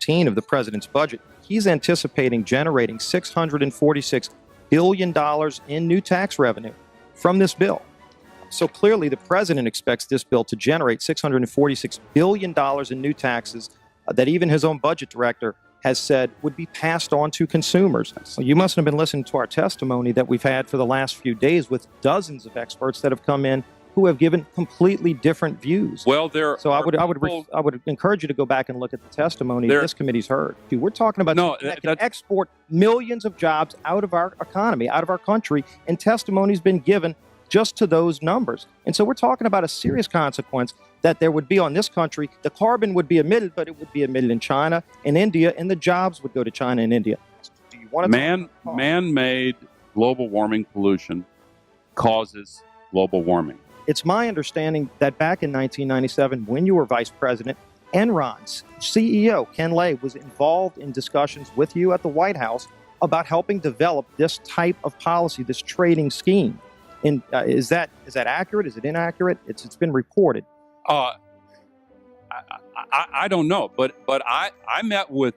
15 of the president's budget, he's anticipating generating $646 billion in new tax revenue from this bill. So clearly, the president expects this bill to generate $646 billion in new taxes that even his own budget director has said would be passed on to consumers. So you mustn't have been listening to our testimony that we've had for the last few days with dozens of experts that have come in who have given completely different views. Well, I would encourage you to go back and look at the testimony this committee's heard. We're talking about that can export millions of jobs out of our economy, out of our country, and testimony's been given just to those numbers. And so we're talking about a serious consequence that there would be on this country. The carbon would be emitted, but it would be emitted in China and India, and the jobs would go to China and India. Do you want to man-made global warming pollution causes global warming. It's my understanding that back in 1997, when you were vice president, Enron's CEO, Ken Lay, was involved in discussions with you at the White House about helping develop this type of policy, this trading scheme. And is that accurate? Is it inaccurate? It's been reported. I don't know, but I met with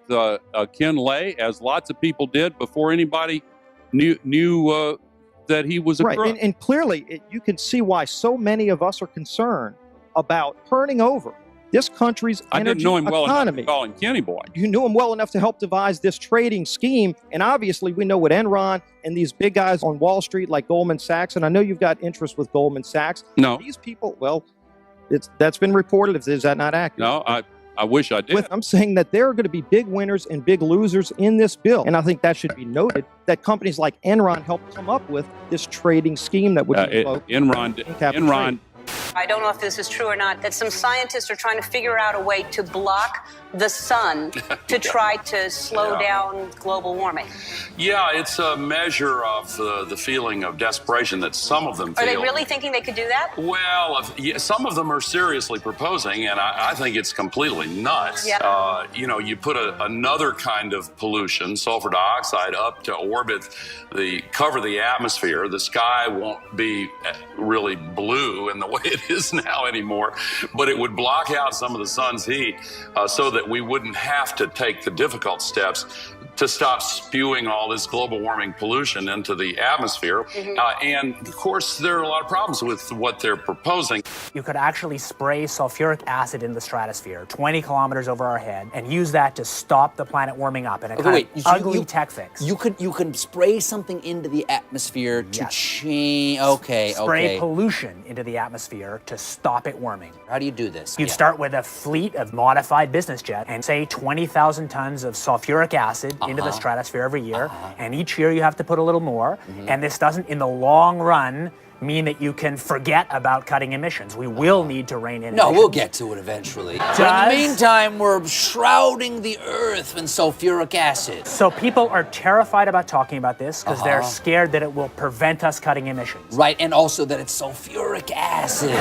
Ken Lay, as lots of people did, before anybody knew that he was a crook. Right, and clearly you can see why so many of us are concerned about turning over this country's energy economy. I didn't know him well enough to call him Kenny Boy. You knew him well enough to help devise this trading scheme, and obviously we know what Enron and these big guys on Wall Street like Goldman Sachs, and I know you've got interest with Goldman Sachs. No. These people, well, that's been reported. Is that not accurate? No, I wish I did. I'm saying that there are going to be big winners and big losers in this bill, and I think that should be noted, that companies like Enron helped come up with this trading scheme that would Enron. I don't know if this is true or not, that some scientists are trying to figure out a way to block the sun to try to slow down global warming. Yeah, it's a measure of the feeling of desperation that some of them feel. Are they really thinking they could do that? Well, some of them are seriously proposing, and I think it's completely nuts. Yeah. You put another kind of pollution, sulfur dioxide, up to orbit, cover the atmosphere. The sky won't be really blue in the way it is now anymore, but it would block out some of the sun's heat so that we wouldn't have to take the difficult steps to stop spewing all this global warming pollution into the atmosphere. And of course, there are a lot of problems with what they're proposing. You could actually spray sulfuric acid in the stratosphere 20 kilometers over our head and use that to stop the planet warming up in a ugly tech fix. You can spray something into the atmosphere to change. Spray pollution into the atmosphere to stop it warming. How do you do this? You'd start with a fleet of modified business jets and say 20,000 tons of sulfuric acid into the stratosphere every year, and each year you have to put a little more, and this doesn't, in the long run, mean that you can forget about cutting emissions. We will need to rein in emissions. No, we'll get to it eventually. But in the meantime, we're shrouding the earth in sulfuric acid. So people are terrified about talking about this because they're scared that it will prevent us cutting emissions. Right, and also that it's sulfuric acid.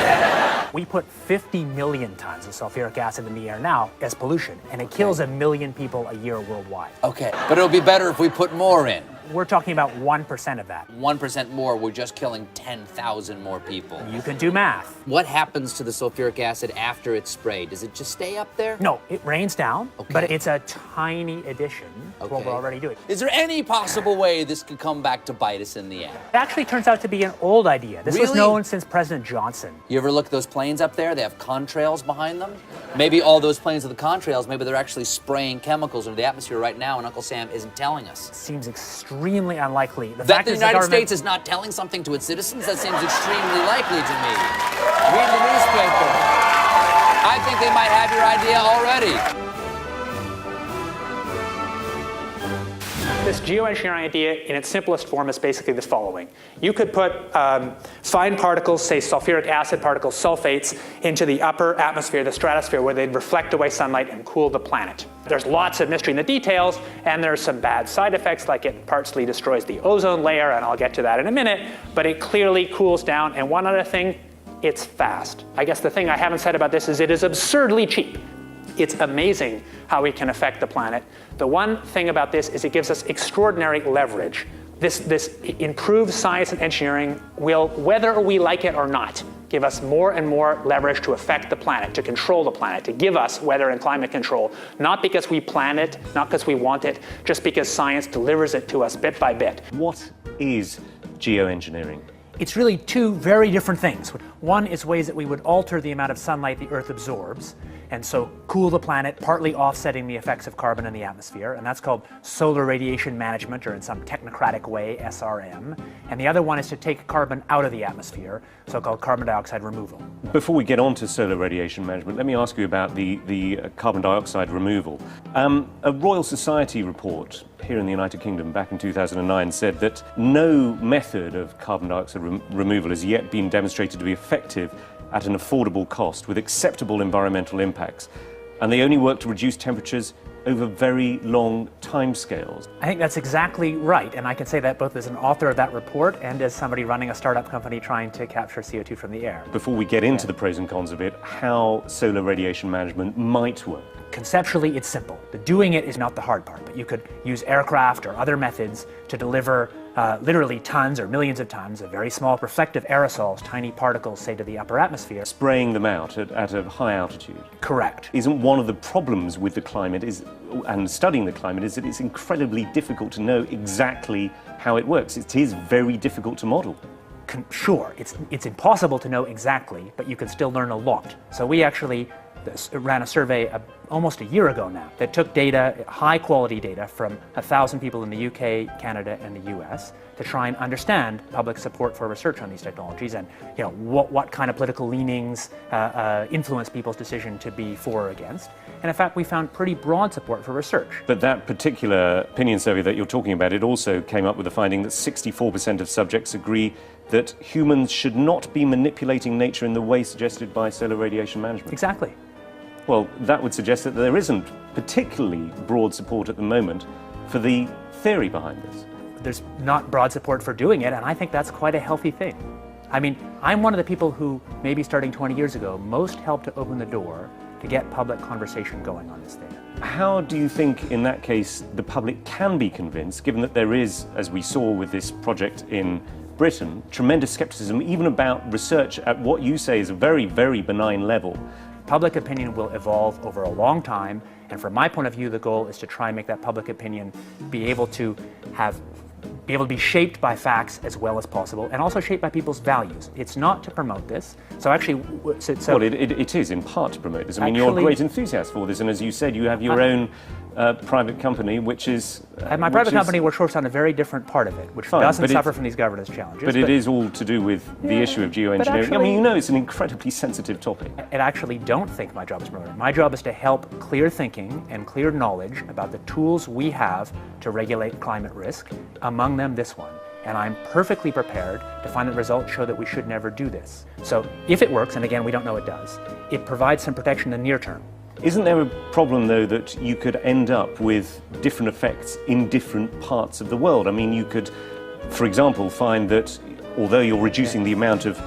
We put 50 million tons of sulfuric acid in the air now as pollution, and it kills 1 million people a year worldwide. Okay, but it'll be better if we put more in. We're talking about 1% of that. 1% more, we're just killing 10,000 more people. You can do math. What happens to the sulfuric acid after it's sprayed? Does it just stay up there? No, it rains down, but it's a tiny addition to what we're already doing. Is there any possible way this could come back to bite us in the end? It actually turns out to be an old idea. This was known since President Johnson. You ever look at those planes up there? They have contrails behind them. Maybe all those planes are the contrails. Maybe they're actually spraying chemicals into the atmosphere right now, and Uncle Sam isn't telling us. Seems extremely unlikely. That the United States is not telling something to its citizens? That seems extremely likely to me. Read the newspaper. I think they might have your idea already. This geoengineering idea in its simplest form is basically the following. You could put fine particles, say sulfuric acid particles, sulfates, into the upper atmosphere, the stratosphere, where they'd reflect away sunlight and cool the planet. There's lots of mystery in the details, and there's some bad side effects, like it partially destroys the ozone layer, and I'll get to that in a minute, but it clearly cools down. And one other thing, it's fast. I guess the thing I haven't said about this is it is absurdly cheap. It's amazing how we can affect the planet. The one thing about this is it gives us extraordinary leverage. This improved science and engineering will, whether we like it or not, give us more and more leverage to affect the planet, to control the planet, to give us weather and climate control, not because we plan it, not because we want it, just because science delivers it to us bit by bit. What is geoengineering? It's really two very different things. One is ways that we would alter the amount of sunlight the Earth absorbs, and so cool the planet, partly offsetting the effects of carbon in the atmosphere, and that's called solar radiation management, or in some technocratic way, SRM. And the other one is to take carbon out of the atmosphere, so-called carbon dioxide removal. Before we get on to solar radiation management, let me ask you about the carbon dioxide removal. A Royal Society report here in the United Kingdom back in 2009 said that no method of carbon dioxide removal has yet been demonstrated to be effective at an affordable cost with acceptable environmental impacts, and they only work to reduce temperatures over very long timescales. I think that's exactly right, and I can say that both as an author of that report and as somebody running a startup company trying to capture CO2 from the air. Before we get into the pros and cons of it, how solar radiation management might work. Conceptually, it's simple. The doing it is not the hard part, but you could use aircraft or other methods to deliver literally tons or millions of tons of very small reflective aerosols, tiny particles, say, to the upper atmosphere. Spraying them out at a high altitude. Correct. Isn't one of the problems with the climate and studying the climate is that it's incredibly difficult to know exactly how it works. It is very difficult to model. Sure, it's impossible to know exactly, but you can still learn a lot. So we actually ran a survey almost a year ago now that took data, high quality data, from 1,000 people in the UK, Canada, and the US to try and understand public support for research on these technologies and what kind of political leanings influence people's decision to be for or against. And in fact, we found pretty broad support for research. But that particular opinion survey that you're talking about, it also came up with the finding that 64% of subjects agree that humans should not be manipulating nature in the way suggested by solar radiation management. Exactly. Well, that would suggest that there isn't particularly broad support at the moment for the theory behind this. There's not broad support for doing it, and I think that's quite a healthy thing. I mean, I'm one of the people who, maybe starting 20 years ago, most helped to open the door to get public conversation going on this thing. How do you think, in that case, the public can be convinced, given that there is, as we saw with this project in Britain, tremendous skepticism even about research at what you say is a very, very benign level? Public opinion will evolve over a long time, and from my point of view, the goal is to try and make that public opinion be able to be shaped by facts as well as possible, and also shaped by people's values. It's not to promote this. So actually, well, it is in part to promote this. I mean, you're a great enthusiast for this, and as you said, you have your own private company, which is... my private company works on a very different part of it, which doesn't suffer from these governance challenges. But it is all to do with the issue of geoengineering. Actually, I mean, you know, it's an incredibly sensitive topic. I actually don't think my job is promoting it. My job is to help clear thinking and clear knowledge about the tools we have to regulate climate risk, among them this one. And I'm perfectly prepared to find that results show that we should never do this. So if it works, and again, we don't know it does, it provides some protection in the near term. Isn't there a problem, though, that you could end up with different effects in different parts of the world? I mean, you could, for example, find that although you're reducing the amount of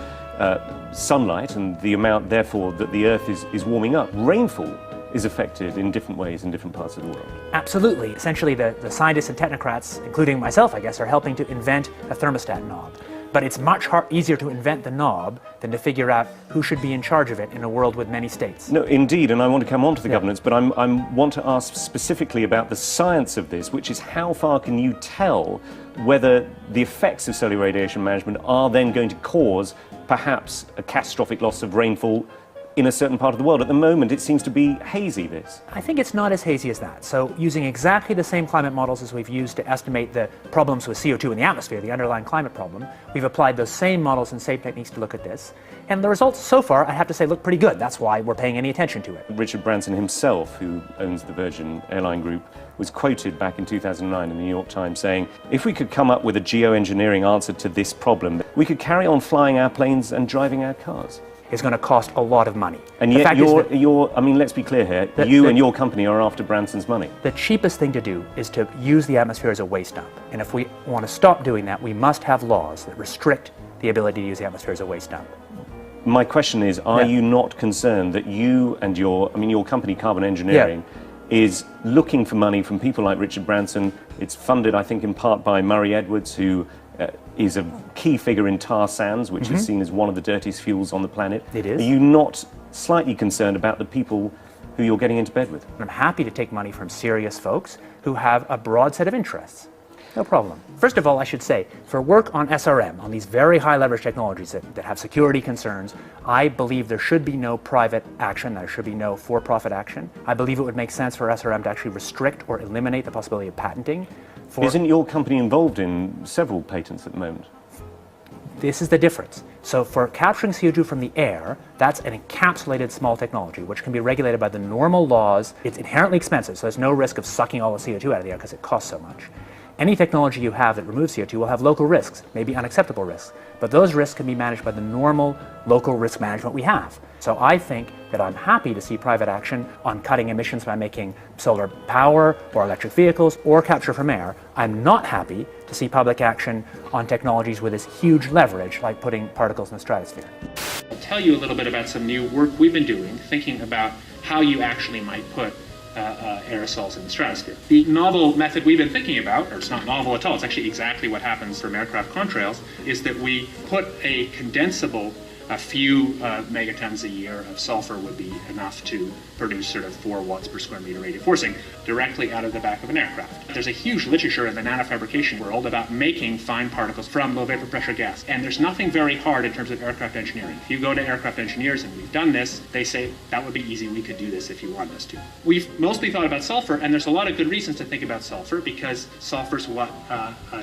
sunlight and the amount, therefore, that the Earth is warming up, rainfall is affected in different ways in different parts of the world. Absolutely. Essentially, the scientists and technocrats, including myself, I guess, are helping to invent a thermostat knob. But it's much easier to invent the knob than to figure out who should be in charge of it in a world with many states. No, indeed, and I want to come on to the governance, but I want to ask specifically about the science of this, which is how far can you tell whether the effects of solar radiation management are then going to cause perhaps a catastrophic loss of rainfall in a certain part of the world. At the moment, it seems to be hazy, this. I think it's not as hazy as that. So using exactly the same climate models as we've used to estimate the problems with CO2 in the atmosphere, the underlying climate problem, we've applied those same models and same techniques to look at this. And the results so far, I have to say, look pretty good. That's why we're paying any attention to it. Richard Branson himself, who owns the Virgin Airline Group, was quoted back in 2009 in the New York Times saying, if we could come up with a geoengineering answer to this problem, we could carry on flying our planes and driving our cars. Is going to cost a lot of money. And yet I mean, let's be clear here, you and your company are after Branson's money. The cheapest thing to do is to use the atmosphere as a waste dump. And if we want to stop doing that, we must have laws that restrict the ability to use the atmosphere as a waste dump. My question is, are you not concerned that you and your company, Carbon Engineering, is looking for money from people like Richard Branson. It's funded, I think, in part by Murray Edwards, who is a key figure in tar sands, which is seen as one of the dirtiest fuels on the planet. It is. Are you not slightly concerned about the people who you're getting into bed with? I'm happy to take money from serious folks who have a broad set of interests. No problem. First of all, I should say, for work on SRM, on these very high leverage technologies that have security concerns, I believe there should be no private action, there should be no for-profit action. I believe it would make sense for SRM to actually restrict or eliminate the possibility of patenting. Isn't your company involved in several patents at the moment? This is the difference. So for capturing CO2 from the air, that's an encapsulated small technology, which can be regulated by the normal laws. It's inherently expensive, so there's no risk of sucking all the CO2 out of the air because it costs so much. Any technology you have that removes CO2 will have local risks, maybe unacceptable risks, but those risks can be managed by the normal local risk management we have. So I think that I'm happy to see private action on cutting emissions by making solar power or electric vehicles or capture from air. I'm not happy to see public action on technologies with this huge leverage, like putting particles in the stratosphere. I'll tell you a little bit about some new work we've been doing, thinking about how you actually might put aerosols in the stratosphere. The novel method we've been thinking about, or it's not novel at all, it's actually exactly what happens from aircraft contrails, is that we put a condensable, a few megatons a year of sulfur would be enough to produce sort of 4 watts per square meter radiative forcing directly out of the back of an aircraft. There's a huge literature in the nanofabrication world about making fine particles from low vapor pressure gas, and there's nothing very hard in terms of aircraft engineering. If you go to aircraft engineers and we've done this, they say that would be easy, we could do this if you want us to. We've mostly thought about sulfur, and there's a lot of good reasons to think about sulfur, because sulfur's what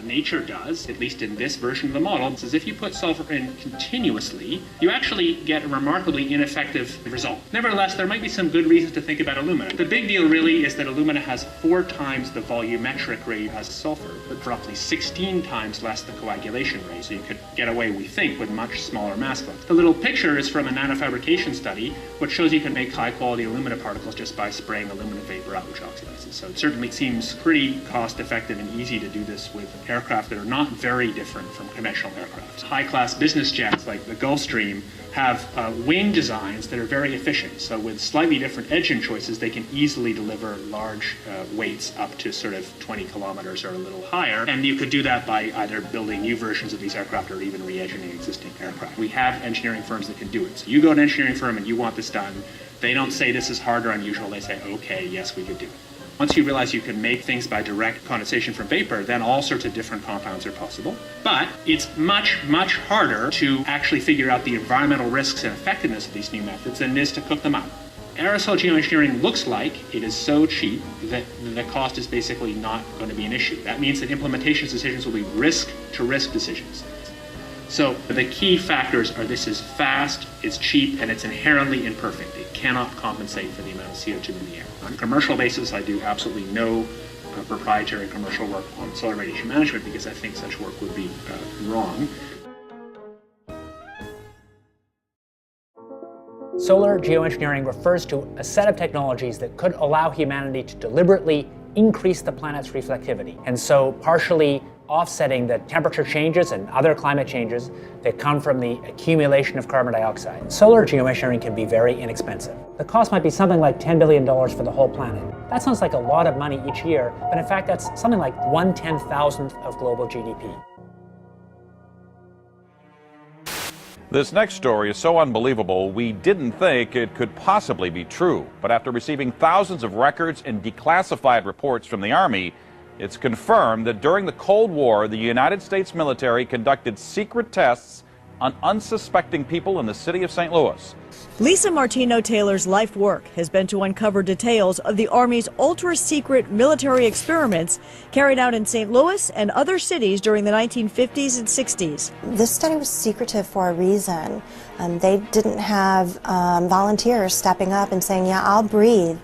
nature does, at least in this version of the model. It says if you put sulfur in continuously, you actually get a remarkably ineffective result. Nevertheless, there might be some good reasons to think about alumina. The big deal really is that alumina has 4 times the volumetric rate as sulfur, but roughly 16 times less the coagulation rate. So you could get away, we think, with much smaller mass flow. The little picture is from a nanofabrication study, which shows you can make high quality alumina particles just by spraying alumina vapor out, which oxidizes. So it certainly seems pretty cost effective and easy to do this with aircraft that are not very different from conventional aircraft. High class business jets like the Gulfstream have wing designs that are very efficient. So with slightly different engine choices, they can easily deliver large weights up to sort of 20 kilometers or a little higher. And you could do that by either building new versions of these aircraft or even re-engineering existing aircraft. We have engineering firms that can do it. So you go to an engineering firm and you want this done. They don't say this is hard or unusual. They say, okay, yes, we could do it. Once you realize you can make things by direct condensation from vapor, then all sorts of different compounds are possible. But it's much, much harder to actually figure out the environmental risks and effectiveness of these new methods than it is to cook them up. Aerosol geoengineering looks like it is so cheap that the cost is basically not going to be an issue. That means that implementation decisions will be risk-to-risk decisions. So the key factors are this is fast, it's cheap, and it's inherently imperfect. It cannot compensate for the amount of CO2 in the air. On a commercial basis, I do absolutely no proprietary commercial work on solar radiation management because I think such work would be wrong. Solar geoengineering refers to a set of technologies that could allow humanity to deliberately increase the planet's reflectivity, and so partially offsetting the temperature changes and other climate changes that come from the accumulation of carbon dioxide. Solar geoengineering can be very inexpensive. The cost might be something like $10 billion for the whole planet. That sounds like a lot of money each year, but in fact that's something like 1/10,000th of global GDP. This next story is so unbelievable, we didn't think it could possibly be true. But after receiving thousands of records and declassified reports from the Army, it's confirmed that during the Cold War, the United States military conducted secret tests on unsuspecting people in the city of St. Louis. Lisa Martino Taylor's life work has been to uncover details of the Army's ultra-secret military experiments carried out in St. Louis and other cities during the 1950s and 60s. This study was secretive for a reason. They didn't have volunteers stepping up and saying, yeah, I'll breathe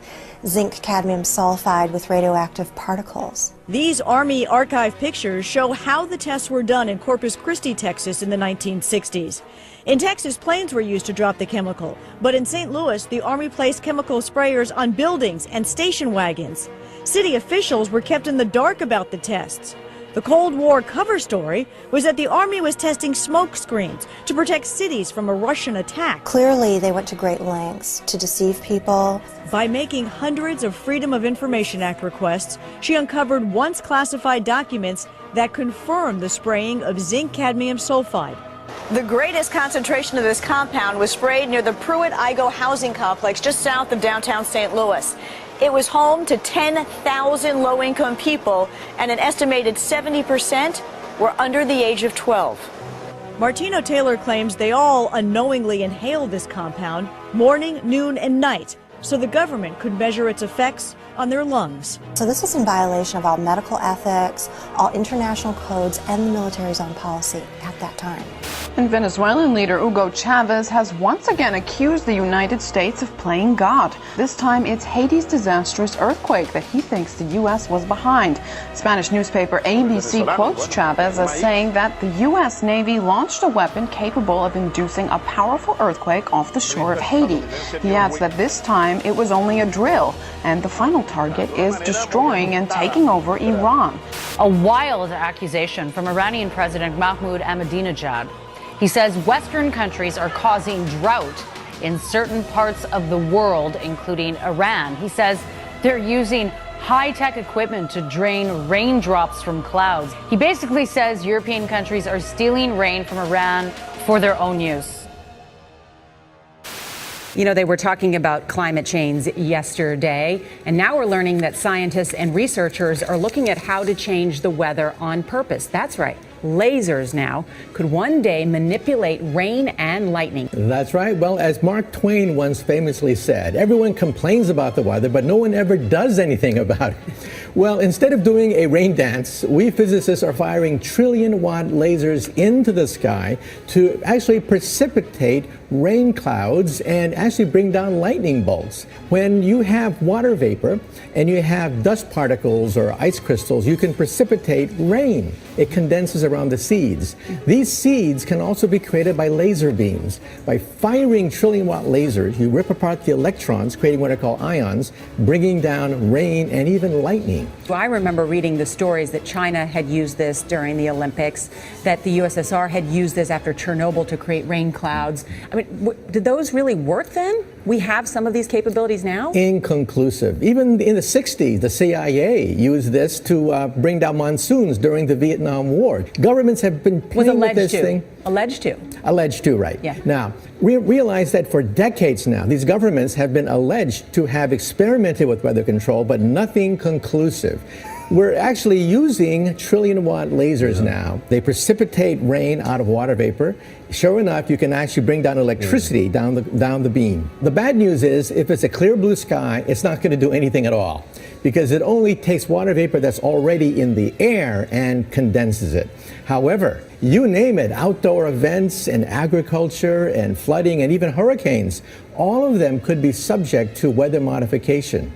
zinc cadmium sulfide with radioactive particles. These Army archive pictures show how the tests were done in Corpus Christi, Texas in the 1960s. In Texas, planes were used to drop the chemical, but in St. Louis, the Army placed chemical sprayers on buildings and station wagons. City officials were kept in the dark about the tests. The Cold War cover story was that the Army was testing smoke screens to protect cities from a Russian attack. Clearly, they went to great lengths to deceive people. By making hundreds of Freedom of Information Act requests, she uncovered once classified documents that confirmed the spraying of zinc cadmium sulfide. The greatest concentration of this compound was sprayed near the Pruitt-Igoe housing complex just south of downtown St. Louis. It was home to 10,000 low-income people, and an estimated 70% were under the age of 12. Martino Taylor claims they all unknowingly inhaled this compound morning, noon, and night, so the government could measure its effects on their lungs. So this was in violation of all medical ethics, all international codes, and the military's own policy at that time. And Venezuelan leader Hugo Chavez has once again accused the United States of playing God. This time it's Haiti's disastrous earthquake that he thinks the U.S. was behind. Spanish newspaper ABC quotes Chavez as saying that the U.S. Navy launched a weapon capable of inducing a powerful earthquake off the shore of Haiti. He adds that this time it was only a drill, and the final target is destroying and taking over Iran. A wild accusation from Iranian President Mahmoud Ahmadinejad. He says Western countries are causing drought in certain parts of the world, including Iran. He says they're using high-tech equipment to drain raindrops from clouds. He basically says European countries are stealing rain from Iran for their own use. You know, they were talking about climate change yesterday, and now we're learning that scientists and researchers are looking at how to change the weather on purpose. That's right. Lasers now could one day manipulate rain and lightning. That's right. Well, as Mark Twain once famously said, everyone complains about the weather, but no one ever does anything about it. Well, instead of doing a rain dance, we physicists are firing trillion-watt lasers into the sky to actually precipitate rain clouds and actually bring down lightning bolts. When you have water vapor and you have dust particles or ice crystals, you can precipitate rain. It condenses around the seeds. These seeds can also be created by laser beams. By firing trillion-watt lasers, you rip apart the electrons, creating what are called ions, bringing down rain and even lightning. So I remember reading the stories that China had used this during the Olympics, that the USSR had used this after Chernobyl to create rain clouds. I mean, did those really work then? We have some of these capabilities now? Inconclusive. Even in the 60s, the CIA used this to bring down monsoons during the Vietnam War. Governments have been playing with this thing. Alleged to. Alleged to, right. Yeah. Now, we realize that for decades now, these governments have been alleged to have experimented with weather control, but nothing conclusive. We're actually using trillion-watt lasers now. They precipitate rain out of water vapor. Sure enough, you can actually bring down electricity down the beam. The bad news is, if it's a clear blue sky, it's not going to do anything at all, because it only takes water vapor that's already in the air and condenses it. However, you name it, outdoor events and agriculture and flooding and even hurricanes, all of them could be subject to weather modification.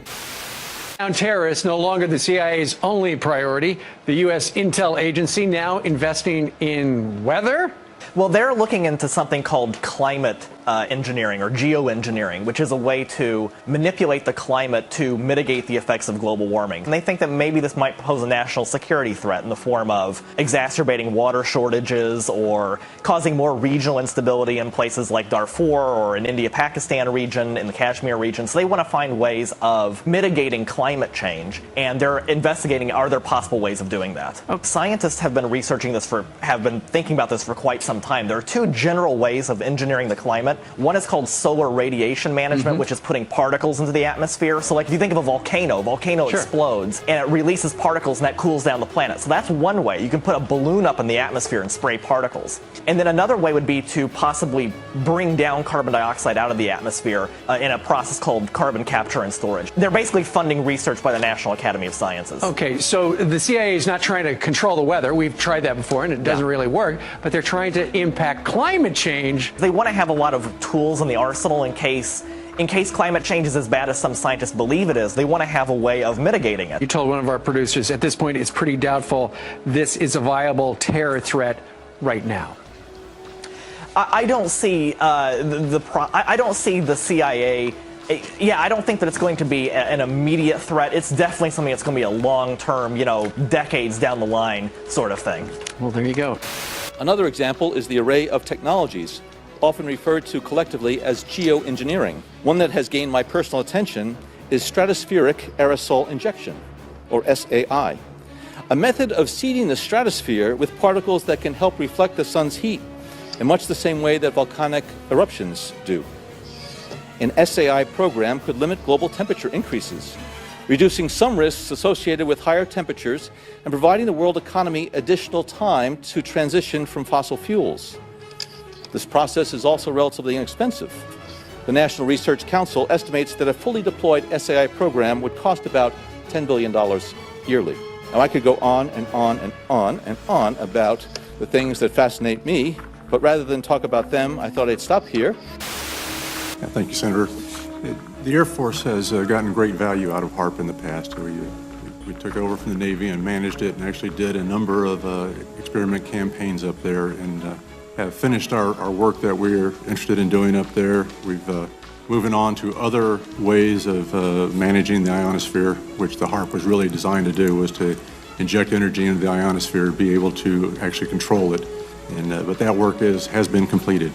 Terrorists no longer the CIA's only priority. The U.S. intel agency now investing in weather? Well, they're looking into something called climate engineering or geoengineering, which is a way to manipulate the climate to mitigate the effects of global warming. And they think that maybe this might pose a national security threat in the form of exacerbating water shortages or causing more regional instability in places like Darfur or in India-Pakistan region, in the Kashmir region. So they want to find ways of mitigating climate change, and they're investigating, are there possible ways of doing that? Scientists have been researching this have been thinking about this for quite some time. There are two general ways of engineering the climate. One is called solar radiation management, which is putting particles into the atmosphere. So like if you think of a volcano explodes and it releases particles and that cools down the planet. So that's one way. You can put a balloon up in the atmosphere and spray particles. And then another way would be to possibly bring down carbon dioxide out of the atmosphere in a process called carbon capture and storage. They're basically funding research by the National Academy of Sciences. Okay, so the CIA is not trying to control the weather. We've tried that before and it doesn't really work, but they're trying to impact climate change. They want to have a lot of tools in the arsenal in case climate change is as bad as some scientists believe it is. They want to have a way of mitigating it. You told one of our producers at this point it's pretty doubtful this is a viable terror threat right now. I don't see I don't see the CIA Yeah, I don't think that it's going to be an immediate threat. It's definitely something that's going to be a long-term, decades down the line sort of thing. Well, there you go. Another example is the array of technologies, often referred to collectively as geoengineering. One that has gained my personal attention is stratospheric aerosol injection, or SAI, a method of seeding the stratosphere with particles that can help reflect the sun's heat in much the same way that volcanic eruptions do. An SAI program could limit global temperature increases, reducing some risks associated with higher temperatures and providing the world economy additional time to transition from fossil fuels. This process is also relatively inexpensive. The National Research Council estimates that a fully deployed SAI program would cost about $10 billion yearly. Now, I could go on and on and on and on about the things that fascinate me, but rather than talk about them, I thought I'd stop here. Yeah, thank you, Senator. The Air Force has gotten great value out of HAARP in the past. We took over from the Navy and managed it and actually did a number of experiment campaigns up there and have finished our work that we're interested in doing up there. We've moving on to other ways of managing the ionosphere, which the HAARP was really designed to do, was to inject energy into the ionosphere, be able to actually control it. But that work has been completed.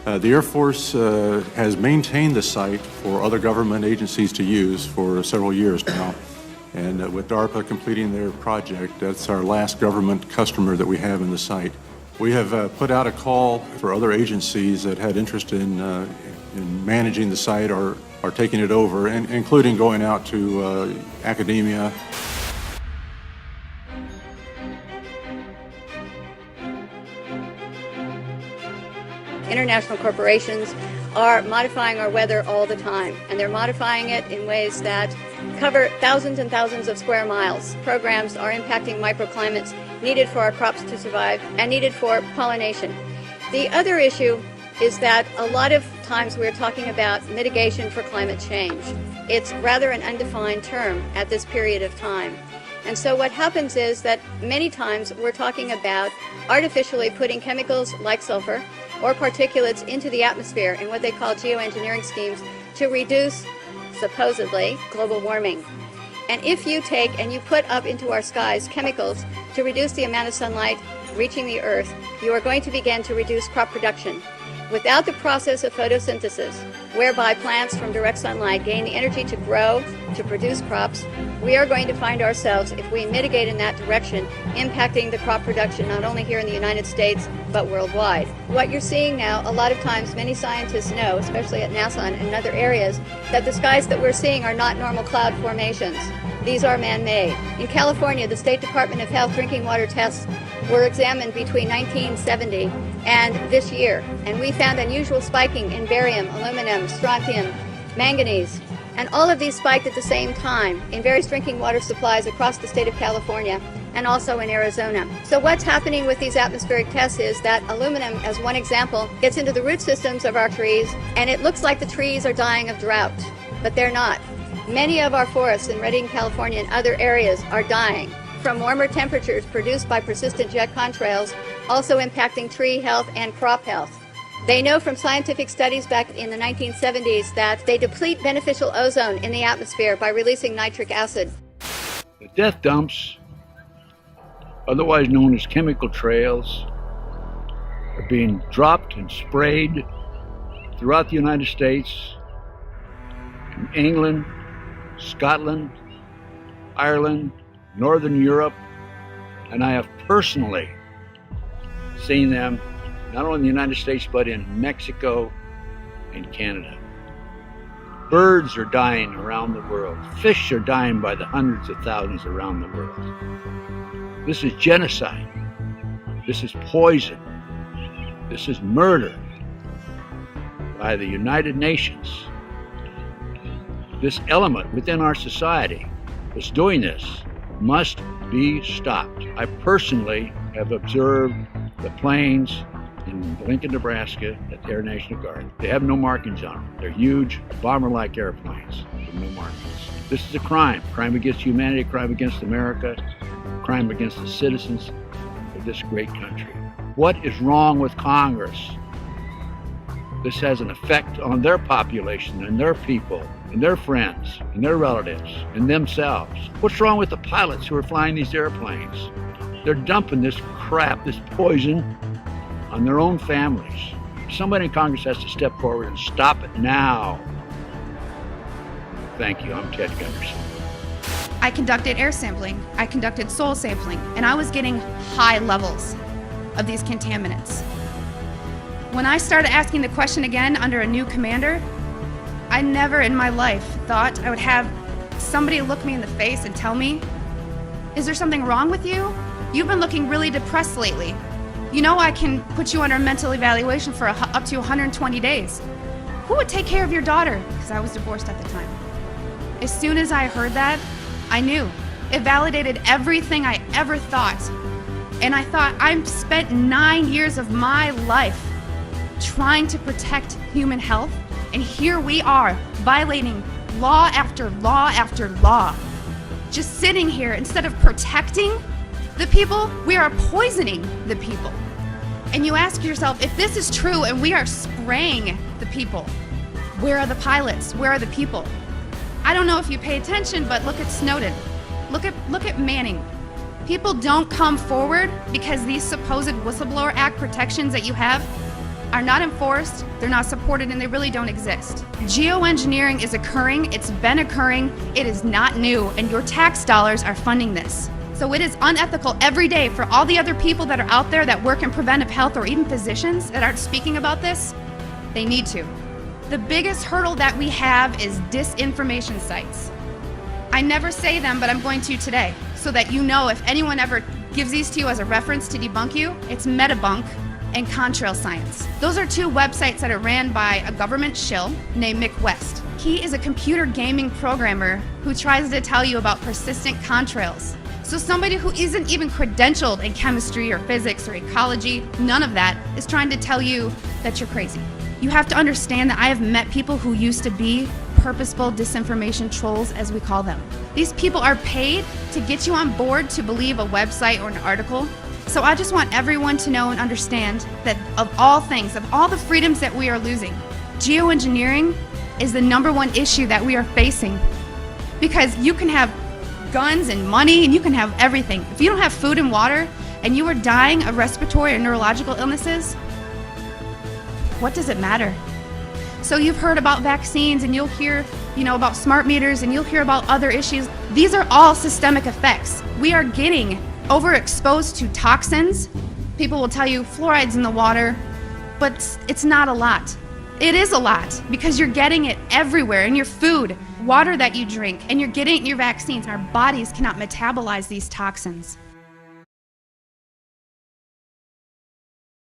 The Air Force has maintained the site for other government agencies to use for several years now. And with DARPA completing their project, that's our last government customer that we have in the site. We have put out a call for other agencies that had interest in managing the site or taking it over, and including going out to academia. International corporations are modifying our weather all the time, and they're modifying it in ways that cover thousands and thousands of square miles. Programs are impacting microclimates needed for our crops to survive and needed for pollination. The other issue is that a lot of times we're talking about mitigation for climate change. It's rather an undefined term at this period of time. And so what happens is that many times we're talking about artificially putting chemicals like sulfur or particulates into the atmosphere in what they call geoengineering schemes to reduce, supposedly, global warming. And if you take and you put up into our skies chemicals to reduce the amount of sunlight reaching the earth, you are going to begin to reduce crop production. Without the process of photosynthesis, whereby plants from direct sunlight gain the energy to grow, to produce crops, we are going to find ourselves, if we mitigate in that direction, impacting the crop production not only here in the United States, but worldwide. What you're seeing now, a lot of times many scientists know, especially at NASA and in other areas, that the skies that we're seeing are not normal cloud formations. These are man-made. In California, the State Department of Health drinking water tests were examined between 1970 and this year, and we found unusual spiking in barium, aluminum, strontium, manganese, and all of these spiked at the same time in various drinking water supplies across the state of California and also in Arizona. So what's happening with these atmospheric tests is that aluminum, as one example, gets into the root systems of our trees, and it looks like the trees are dying of drought, but they're not. Many of our forests in Redding, California and other areas are dying from warmer temperatures produced by persistent jet contrails, also impacting tree health and crop health. They know from scientific studies back in the 1970s that they deplete beneficial ozone in the atmosphere by releasing nitric acid. The death dumps, otherwise known as chemical trails, are being dropped and sprayed throughout the United States, in England, Scotland, Ireland, Northern Europe, and I have personally seen them not only in the United States but in Mexico and Canada. Birds are dying around the world. Fish are dying by the hundreds of thousands around the world. This is genocide. This is poison. This is murder by the United Nations. This element within our society that's doing this must be stopped. I personally have observed the planes in Lincoln, Nebraska at the Air National Guard. They have no markings on them. They're huge, bomber-like airplanes with no markings. This is a crime. Crime against humanity, crime against America, crime against the citizens of this great country. What is wrong with Congress? this has an effect on their population and their people and their friends and their relatives and themselves. What's wrong with the pilots who are flying these airplanes? They're dumping this crap, this poison, on their own families. Somebody in Congress has to step forward and stop it now. Thank you. I'm Ted Gunderson. I conducted air sampling, I conducted soil sampling, and I was getting high levels of these contaminants. When I started asking the question again under a new commander, I never in my life thought I would have somebody look me in the face and tell me, is there something wrong with you? You've been looking really depressed lately. You know I can put you under a mental evaluation for up to 120 days. Who would take care of your daughter? Because I was divorced at the time. As soon as I heard that, I knew. It validated everything I ever thought. And I thought, I've spent 9 years of my life trying to protect human health, and here we are, violating law after law after law. Just sitting here, instead of protecting the people, we are poisoning the people. And you ask yourself, if this is true and we are spraying the people, where are the pilots? Where are the people? I don't know if you pay attention, but look at Snowden. Look at Manning. People don't come forward because these supposed Whistleblower Act protections that you have are not enforced, they're not supported, and they really don't exist. Geoengineering is occurring, it's been occurring, it is not new, and your tax dollars are funding this. So it is unethical every day for all the other people that are out there that work in preventive health, or even physicians that aren't speaking about this. They need to. The biggest hurdle that we have is disinformation sites. I never say them, but I'm going to today, so that you know if anyone ever gives these to you as a reference to debunk you, it's Metabunk and Contrail Science. Those are two websites that are ran by a government shill named Mick West. He is a computer gaming programmer who tries to tell you about persistent contrails. So somebody who isn't even credentialed in chemistry or physics or ecology, none of that, is trying to tell you that you're crazy. You have to understand that I have met people who used to be purposeful disinformation trolls, as we call them. These people are paid to get you on board to believe a website or an article. So I just want everyone to know and understand that of all things, of all the freedoms that we are losing, geoengineering is the #1 issue that we are facing. Because you can have guns and money and you can have everything. If you don't have food and water and you are dying of respiratory or neurological illnesses, what does it matter? So you've heard about vaccines and you'll hear, about smart meters and you'll hear about other issues. These are all systemic effects. We are getting overexposed to toxins. People will tell you fluoride's in the water, but it's not a lot. It is a lot because you're getting it everywhere in your food, water that you drink, and you're getting it in your vaccines. Our bodies cannot metabolize these toxins.